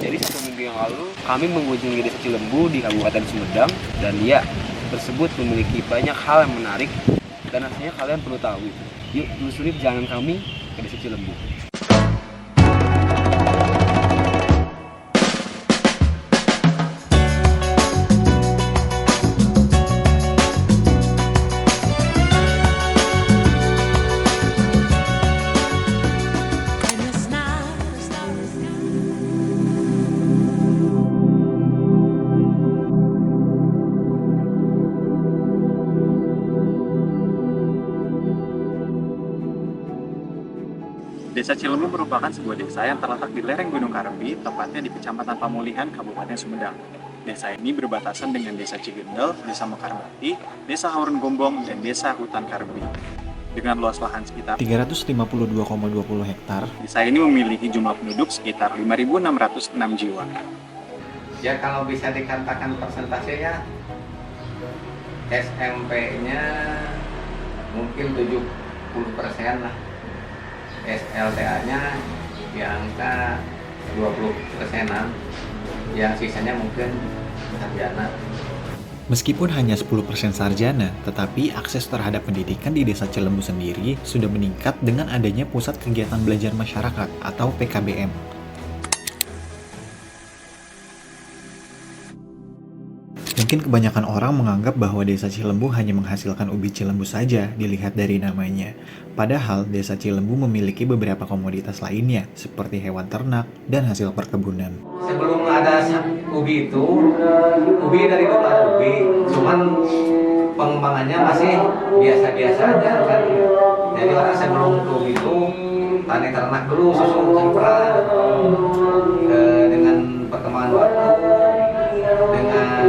Jadi 1 minggu yang lalu kami mengunjungi Desa Cilembu di Kabupaten Sumedang, dan ya, tersebut memiliki banyak hal yang menarik dan rasanya kalian perlu tahu. Yuk telusuri perjalanan kami ke Desa Cilembu. Desa Cilembu merupakan sebuah desa yang terletak di lereng Gunung Karebi, tepatnya di Kecamatan Pamulihan, Kabupaten Sumedang. Desa ini berbatasan dengan Desa Cigendel, Desa Mekarbati, Desa Haurun Gombong, dan Desa Hutan Karebi. Dengan luas lahan sekitar 352,20 hektar, desa ini memiliki jumlah penduduk sekitar 5.606 jiwa. Ya kalau bisa dikatakan persentasenya SMP-nya mungkin 70% lah. SLTA-nya di angka 20%-an, yang sisanya mungkin sarjana. meskipun hanya 10% sarjana, tetapi akses terhadap pendidikan di Desa Cilembu sendiri sudah meningkat dengan adanya Pusat Kegiatan Belajar Masyarakat atau PKBM. Mungkin kebanyakan orang menganggap bahwa Desa Cilembu hanya menghasilkan ubi cilembu saja dilihat dari namanya. Padahal Desa Cilembu memiliki beberapa komoditas lainnya seperti hewan ternak dan hasil perkebunan. Sebelum ada ubi itu, ubi dari dulu ada ubi, cuman pengembangannya masih biasa-biasa aja kan. Jadi orang sebelum ubi itu tani ternak dulu, susu sampah. Dengan perkembangan waktu, dengan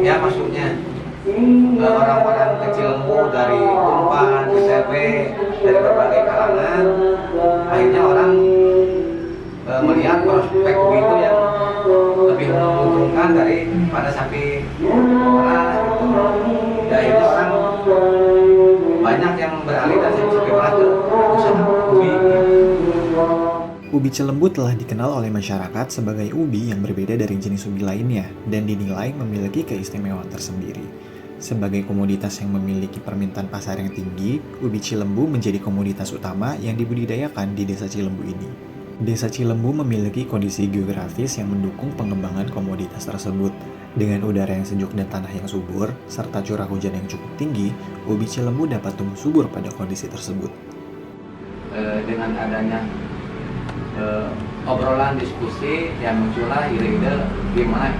ya maksudnya orang-orang kecil dari Umpan, ITB, dari berbagai kalangan, akhirnya orang melihat prospek ubi itu yang lebih menguntungkan daripada sapi perah gitu. Dan akhirnya orang banyak yang beralih dari sapi perah ke usaha ubi. Ubi Cilembu telah dikenal oleh masyarakat sebagai ubi yang berbeda dari jenis ubi lainnya dan dinilai memiliki keistimewaan tersendiri. Sebagai komoditas yang memiliki permintaan pasar yang tinggi, ubi Cilembu menjadi komoditas utama yang dibudidayakan di Desa Cilembu ini. Desa Cilembu memiliki kondisi geografis yang mendukung pengembangan komoditas tersebut. Dengan udara yang sejuk dan tanah yang subur, serta curah hujan yang cukup tinggi, ubi Cilembu dapat tumbuh subur pada kondisi tersebut. Dengan adanya obrolan diskusi yang muncullah ide-ide gimana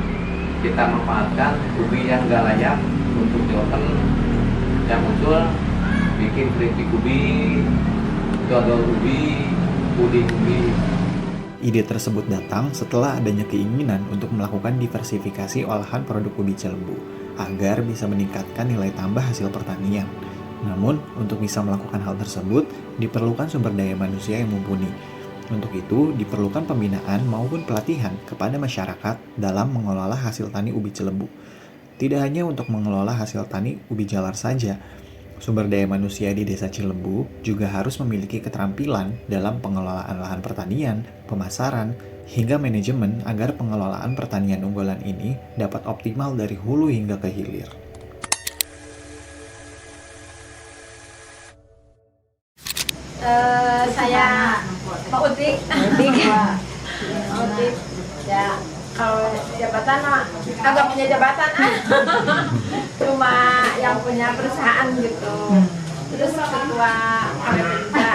kita memanfaatkan ubi yang gak layak untuk diopen, yang muncul bikin keripik ubi, dodol ubi, puding ubi. Ide tersebut datang setelah adanya keinginan untuk melakukan diversifikasi olahan produk ubi Cilembu agar bisa meningkatkan nilai tambah hasil pertanian. Namun, untuk bisa melakukan hal tersebut diperlukan sumber daya manusia yang mumpuni. Untuk itu, diperlukan pembinaan maupun pelatihan kepada masyarakat dalam mengelola hasil tani ubi Cilembu. Tidak hanya untuk mengelola hasil tani ubi jalar saja, sumber daya manusia di Desa Cilembu juga harus memiliki keterampilan dalam pengelolaan lahan pertanian, pemasaran, hingga manajemen agar pengelolaan pertanian unggulan ini dapat optimal dari hulu hingga ke hilir. Saya Pak Utik. Utik. Ya, kalau jabatan agak punya jabatan cuma yang punya perusahaan gitu. Terus ketua KWT juga.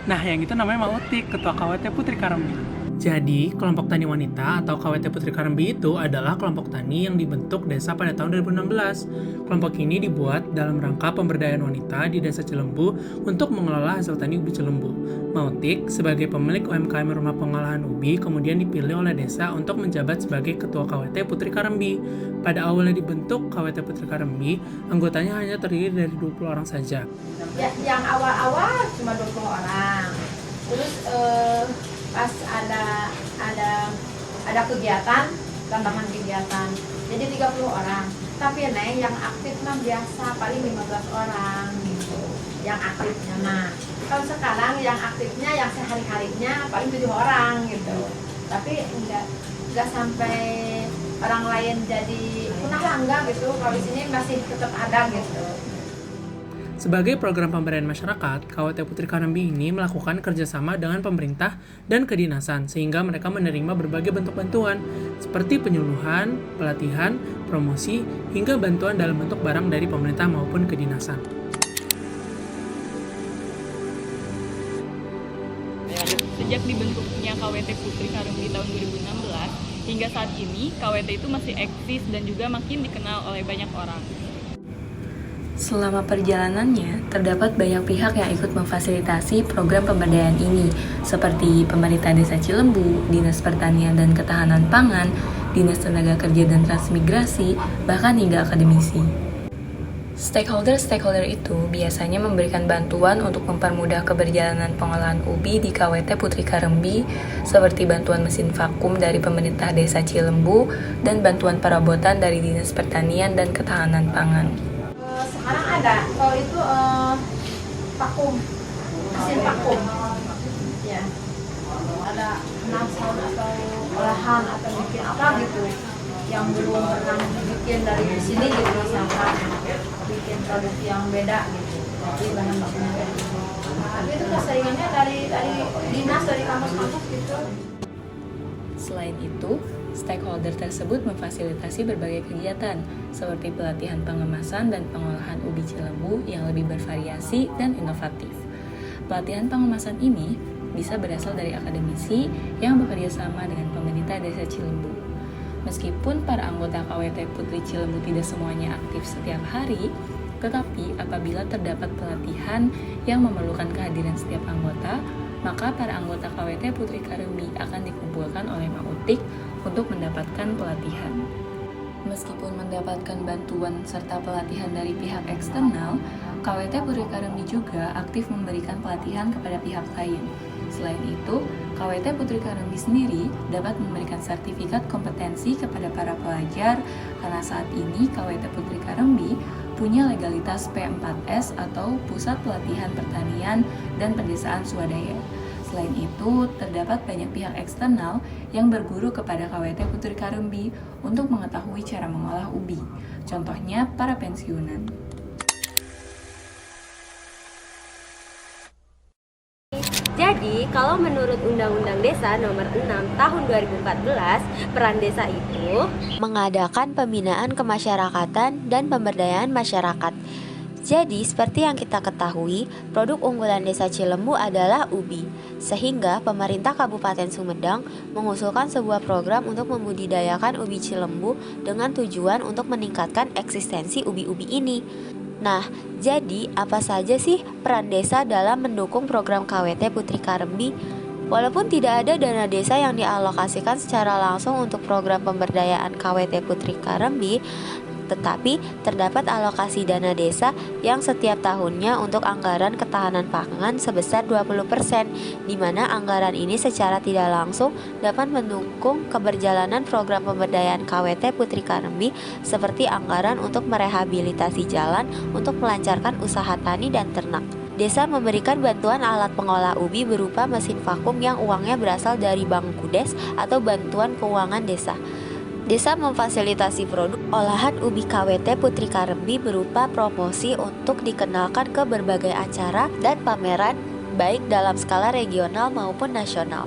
Nah, yang itu namanya Mak Utik, Ketua KWT Putri Karambi. Jadi, kelompok tani wanita atau KWT Putri Karambi itu adalah kelompok tani yang dibentuk desa pada tahun 2016. Kelompok ini dibuat dalam rangka pemberdayaan wanita di Desa Cilembu untuk mengelola hasil tani ubi Cilembu. Mautik, sebagai pemilik UMKM Rumah Pengolahan Ubi, kemudian dipilih oleh desa untuk menjabat sebagai Ketua KWT Putri Karambi. Pada awalnya dibentuk KWT Putri Karambi, anggotanya hanya terdiri dari 20 orang saja. Ya, yang awal-awal cuma 20 orang. Terus pas ada kegiatan, tambahan kegiatan, jadi 30 orang. Tapi Neng yang aktif mah biasa paling 15 orang gitu, yang aktifnya. Nah, kalau sekarang yang aktifnya yang sehari-harinya paling 7 orang gitu. tapi enggak sampai orang lain jadi punah lah, enggak gitu. Kalau di sini masih tetap ada gitu. Sebagai program pemberdayaan masyarakat, KWT Putri Karambi ini melakukan kerjasama dengan pemerintah dan kedinasan sehingga mereka menerima berbagai bentuk bantuan seperti penyuluhan, pelatihan, promosi, hingga bantuan dalam bentuk barang dari pemerintah maupun kedinasan. Sejak dibentuknya KWT Putri Karambi tahun 2016, hingga saat ini KWT itu masih eksis dan juga makin dikenal oleh banyak orang. Selama perjalanannya, terdapat banyak pihak yang ikut memfasilitasi program pemberdayaan ini, seperti Pemerintah Desa Cilembu, Dinas Pertanian dan Ketahanan Pangan, Dinas Tenaga Kerja dan Transmigrasi, bahkan hingga akademisi. Stakeholder itu biasanya memberikan bantuan untuk mempermudah keberjalanan pengolahan ubi di KWT Putri Karambi, seperti bantuan mesin vakum dari Pemerintah Desa Cilembu dan bantuan perabotan dari Dinas Pertanian dan Ketahanan Pangan. Sekarang ada, kalau itu vakum, mesin vakum, ya. Ada nasan atau olahan atau bikin apa gitu, yang belum pernah dibikin dari sini gitu, misalkan bikin produk yang beda gitu, jadi bahan bakunya kayak gitu. Tapi itu keseringannya dari dinas, dari kampus-kampus gitu. Selain itu, stakeholder tersebut memfasilitasi berbagai kegiatan seperti pelatihan pengemasan dan pengolahan ubi Cilembu yang lebih bervariasi dan inovatif. Pelatihan pengemasan ini bisa berasal dari akademisi yang bekerja sama dengan pemerintah Desa Cilembu. Meskipun para anggota KWT Putri Cilembu tidak semuanya aktif setiap hari, tetapi apabila terdapat pelatihan yang memerlukan kehadiran setiap anggota, maka para anggota KWT Putri Karambi akan dikumpulkan oleh Mautik untuk mendapatkan pelatihan. Meskipun mendapatkan bantuan serta pelatihan dari pihak eksternal, KWT Putri Karambi juga aktif memberikan pelatihan kepada pihak lain. Selain itu, KWT Putri Karambi sendiri dapat memberikan sertifikat kompetensi kepada para pelajar karena saat ini KWT Putri Karambi punya legalitas P4S atau Pusat Pelatihan Pertanian dan Pedesaan Swadaya. Selain itu, terdapat banyak pihak eksternal yang berguru kepada KWT Putri Karambi untuk mengetahui cara mengolah ubi. Contohnya, para pensiunan. Jadi, kalau menurut Undang-Undang Desa Nomor 6 Tahun 2014, peran desa itu mengadakan pembinaan kemasyarakatan dan pemberdayaan masyarakat. Jadi, seperti yang kita ketahui, produk unggulan Desa Cilembu adalah ubi. Sehingga pemerintah Kabupaten Sumedang mengusulkan sebuah program untuk membudidayakan ubi Cilembu dengan tujuan untuk meningkatkan eksistensi ubi-ubi ini. Nah, jadi apa saja sih peran desa dalam mendukung program KWT Putri Karambi? Walaupun tidak ada dana desa yang dialokasikan secara langsung untuk program pemberdayaan KWT Putri Karambi, tetapi terdapat alokasi dana desa yang setiap tahunnya untuk anggaran ketahanan pangan sebesar 20%, di mana anggaran ini secara tidak langsung dapat mendukung keberjalanan program pemberdayaan KWT Putri Karambi seperti anggaran untuk merehabilitasi jalan untuk melancarkan usaha tani dan ternak. Desa memberikan bantuan alat pengolah ubi berupa mesin vakum yang uangnya berasal dari Bank Kudes atau bantuan keuangan desa. Desa memfasilitasi produk olahan ubi KWT Putri Karambi berupa promosi untuk dikenalkan ke berbagai acara dan pameran baik dalam skala regional maupun nasional.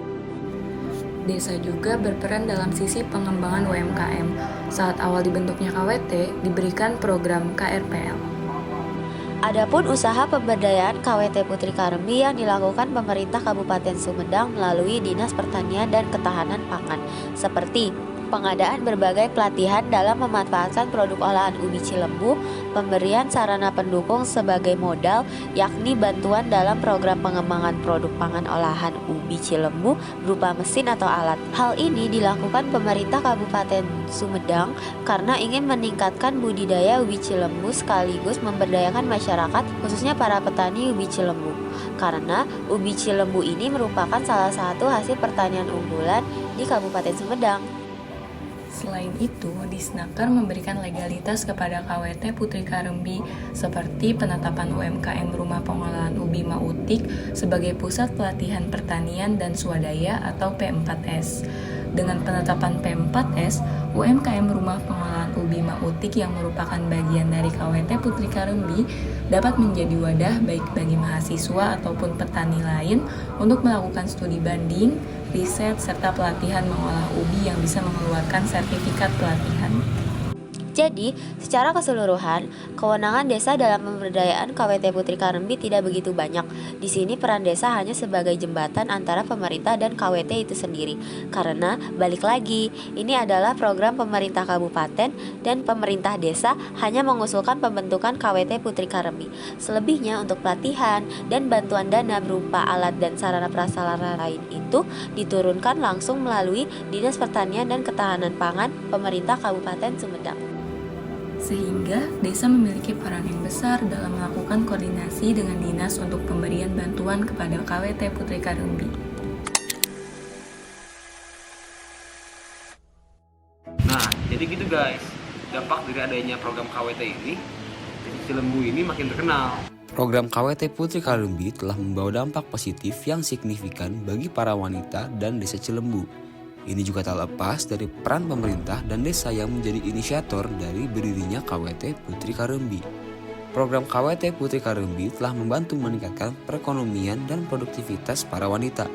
Desa juga berperan dalam sisi pengembangan UMKM. Saat awal dibentuknya KWT, diberikan program KRPL. Adapun usaha pemberdayaan KWT Putri Karambi yang dilakukan pemerintah Kabupaten Sumedang melalui Dinas Pertanian dan Ketahanan Pangan, seperti pengadaan berbagai pelatihan dalam memanfaatkan produk olahan ubi Cilembu, pemberian sarana pendukung sebagai modal, yakni bantuan dalam program pengembangan produk pangan olahan ubi Cilembu berupa mesin atau alat. Hal ini dilakukan pemerintah Kabupaten Sumedang karena ingin meningkatkan budidaya ubi Cilembu sekaligus memberdayakan masyarakat, khususnya para petani ubi Cilembu. Karena ubi Cilembu ini merupakan salah satu hasil pertanian unggulan di Kabupaten Sumedang. Selain itu, Disnaker memberikan legalitas kepada KWT Putri Karambi seperti penetapan UMKM Rumah Pengolahan Ubi Mautik sebagai Pusat Pelatihan Pertanian dan Swadaya atau P4S. Dengan penetapan P4S, UMKM Rumah Pengolahan Ubi Mautik yang merupakan bagian dari KWT Putri Karembi dapat menjadi wadah baik bagi mahasiswa ataupun petani lain untuk melakukan studi banding, riset, serta pelatihan mengolah ubi yang bisa mengeluarkan sertifikat pelatihan. Jadi, secara keseluruhan, kewenangan desa dalam pemberdayaan KWT Putri Karembi tidak begitu banyak. Di sini peran desa hanya sebagai jembatan antara pemerintah dan KWT itu sendiri. Karena, balik lagi, ini adalah program pemerintah kabupaten dan pemerintah desa hanya mengusulkan pembentukan KWT Putri Karembi. Selebihnya untuk pelatihan dan bantuan dana berupa alat dan sarana prasarana lain itu diturunkan langsung melalui Dinas Pertanian dan Ketahanan Pangan Pemerintah Kabupaten Sumedang. Sehingga desa memiliki peran yang besar dalam melakukan koordinasi dengan dinas untuk pemberian bantuan kepada KWT Putri Karembi. Nah, jadi gitu guys, dampak dari adanya program KWT ini, Desa Cilembu ini makin terkenal. Program KWT Putri Karembi telah membawa dampak positif yang signifikan bagi para wanita dan Desa Cilembu. Ini juga tak lepas dari peran pemerintah dan desa yang menjadi inisiator dari berdirinya KWT Putri Karembi. Program KWT Putri Karembi telah membantu meningkatkan perekonomian dan produktivitas para wanita.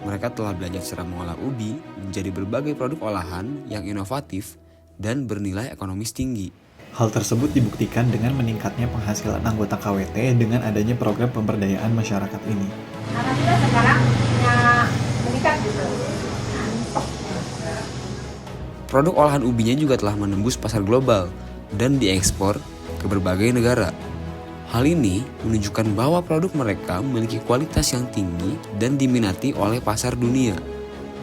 Mereka telah belajar cara mengolah ubi menjadi berbagai produk olahan yang inovatif dan bernilai ekonomis tinggi. Hal tersebut dibuktikan dengan meningkatnya penghasilan anggota KWT dengan adanya program pemberdayaan masyarakat ini. Karena kita sekarang meningkat gitu. Produk olahan ubinya juga telah menembus pasar global dan diekspor ke berbagai negara. Hal ini menunjukkan bahwa produk mereka memiliki kualitas yang tinggi dan diminati oleh pasar dunia.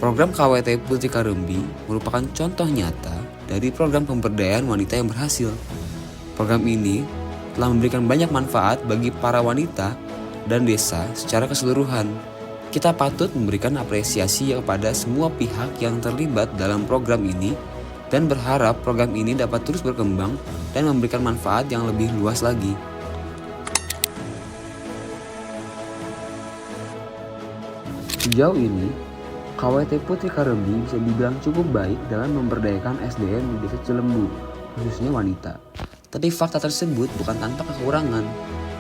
Program KWT Putri Karembi merupakan contoh nyata dari program pemberdayaan wanita yang berhasil. Program ini telah memberikan banyak manfaat bagi para wanita dan desa secara keseluruhan. Kita patut memberikan apresiasi kepada semua pihak yang terlibat dalam program ini dan berharap program ini dapat terus berkembang dan memberikan manfaat yang lebih luas lagi. Sejauh ini, KWT Putri Karembi bisa dibilang cukup baik dalam memberdayakan SDM di Desa Cilembu, khususnya wanita. Tapi fakta tersebut bukan tanpa kekurangan.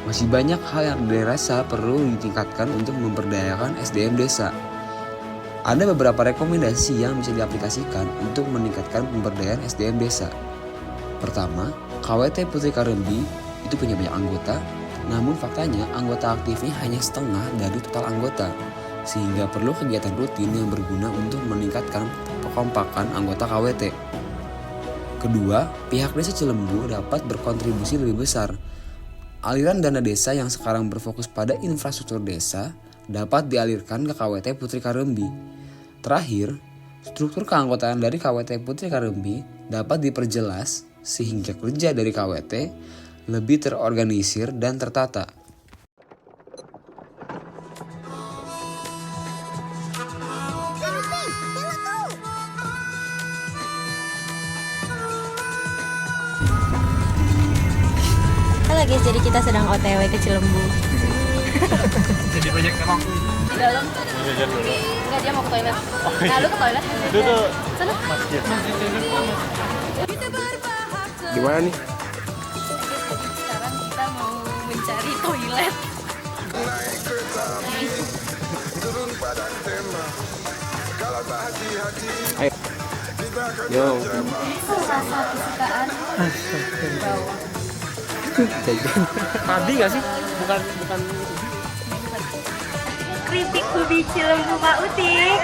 Masih banyak hal yang dirasa perlu ditingkatkan untuk memberdayakan SDM desa. Ada beberapa rekomendasi yang bisa diaplikasikan untuk meningkatkan pemberdayaan SDM desa. Pertama, KWT Putri Karembi itu punya banyak anggota, namun faktanya anggota aktifnya hanya setengah dari total anggota, sehingga perlu kegiatan rutin yang berguna untuk meningkatkan kekompakan anggota KWT. Kedua, pihak Desa Cilembu dapat berkontribusi lebih besar. Aliran dana desa yang sekarang berfokus pada infrastruktur desa dapat dialirkan ke KWT Putri Karembi. Terakhir, struktur keanggotaan dari KWT Putri Karembi dapat diperjelas sehingga kerja dari KWT lebih terorganisir dan tertata. Halo guys, jadi kita sedang OTW ke Cilembu. Jadi banyak emang. Di dalam tuh ada enggak, dia mau ke toilet. Nah, lu ke toilet. Itu Sana. masjid. Gimana nih? Sekarang kita mau mencari toilet. Ayo. Yo. Rasa kesukaan. Tadi nggak sih? Bukan. Keripik ubi Cilembu Pak Utik.